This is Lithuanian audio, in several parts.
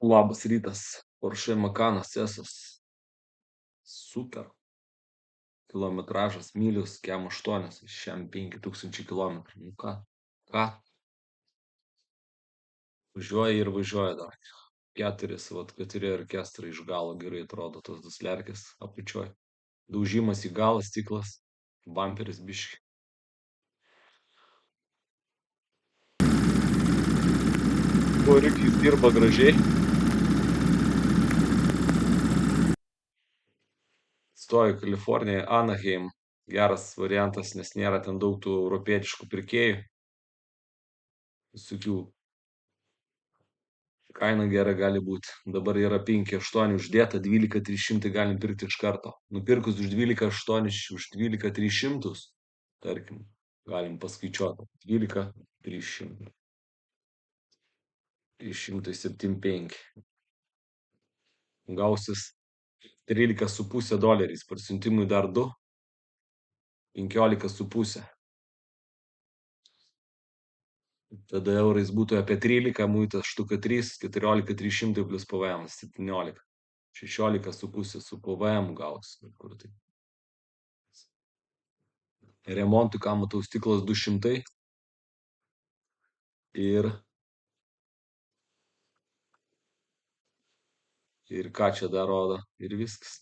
Labas rytas. Porsche Macan S. Super. Kilometražas mylius kem 8, šiam 5000 kilometrų. Nu ką? Važiuoja ir važiuoja dar. Keturi orkestrai iš galo gerai atrodo, tos duslerkės apačioj. Daužimas į galą, stiklas, bamperis biški. Variklis dirba gražiai. Stoju Kalifornijoje, Anaheim. Geras variantas, nes nėra ten daug tų europietiškų pirkėjų. Visokių. Kaina gera gali būti. Dabar yra 5,8 uždėta, 12,300 galim pirkti iš karto. Nupirkus už 12,8, už 12,300, tarkim, galim paskaičiuoti. 12,300. 375. Gausis $13,5. Parsiuntimui dar 2. 15,5. Tada eurais būtų apie 13, muitas štuka 3, 14,300 plus PVM, 17. 16,5 su PVM gaus. Kur tai? Remontui, ką matau, stiklas 200. Ir ką čia dar rodo? Ir viskas.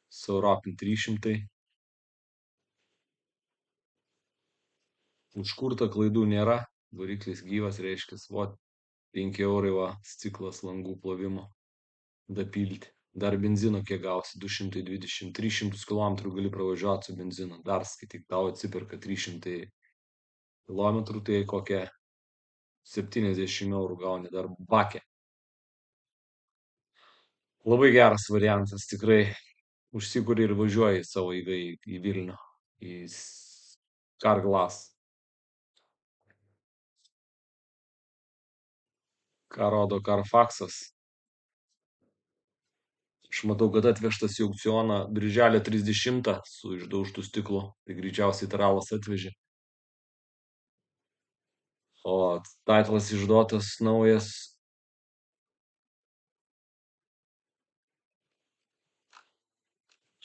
Su Europin 300. Užkurta klaidų nėra. Variklis gyvas, reiškia, 5 eurai va, stiklas langų plovimo. Dapilti. Dar benzino kiek gausi? 220. 300 km gali pravažiuoti su benzinu. Dar skaityk, tau atsiperka 300 km, tai kokie 70 eurų gauni dar bakę. Labai geras variantas, tikrai. Užsikuri ir važiuoji savo į Vilnių, į Carglass. Ką rodo Carfaxas? Aš matau, kad atvežtas į aukcioną birželio 30 su išdaužtu stiklu. Tai greičiausiai Taralas atvežė. O titlas išduotas naujas.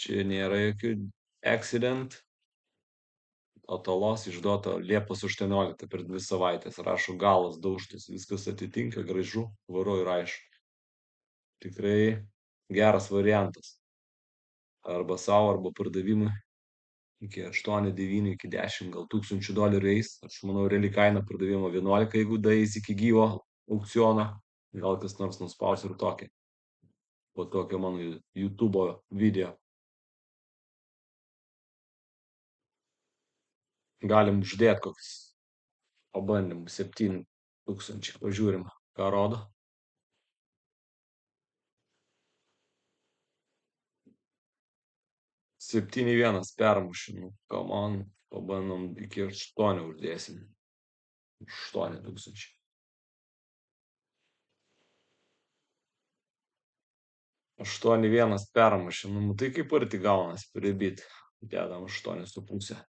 Čia nėra jokių accident. Otalos išduota Liepos 18 per 2 savaitės. Rašo galas daužtas. Viskas atitinka, gražu, varu ir aišku. Tikrai geras variantas. Arba savo, arba pardavimui. Iki 8, 9, iki 10 gal $1,000 eis. Aš manau, reali kaina pardavimo 11, jeigu daeis iki gyvo aukciono. Gal kas nors nuspaus ir tokį. Po tokio mano YouTube'o video. Galim uždėti koks pabandymų 7,000. Pažiūrim, ką rodo. 7,1 permušim. Come on, pabandom iki 8 uždėsim. 8,000. 8,1 permušim. Nu, tai kaip arti gaunas pribit. Dedam 8,5.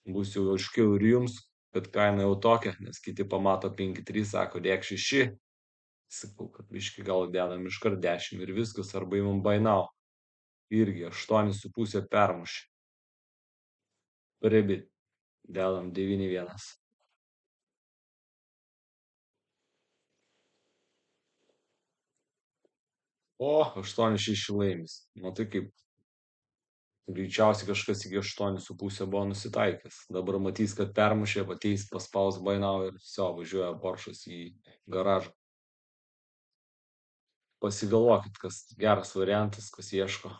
Bus jau aiškiau ir jums, kad kaina jau tokia, nes kiti pamato 5,3, sako, dėk 6. Sakau, kad biški gal dedam iškart 10 ir viskas, arba įmam buy now. Irgi 8,5 permušė. Pribit. Dedam 9,1. O, 8,6 laimis. Matai, kaip greičiausiai kažkas iki 8,5 buvo nusitaikęs. Dabar matys, kad permušė, ateis paspaus buy now ir viso, važiuoja Porsche'as į garažą. Pasigalvokit, kas geras variantas, kas ieško.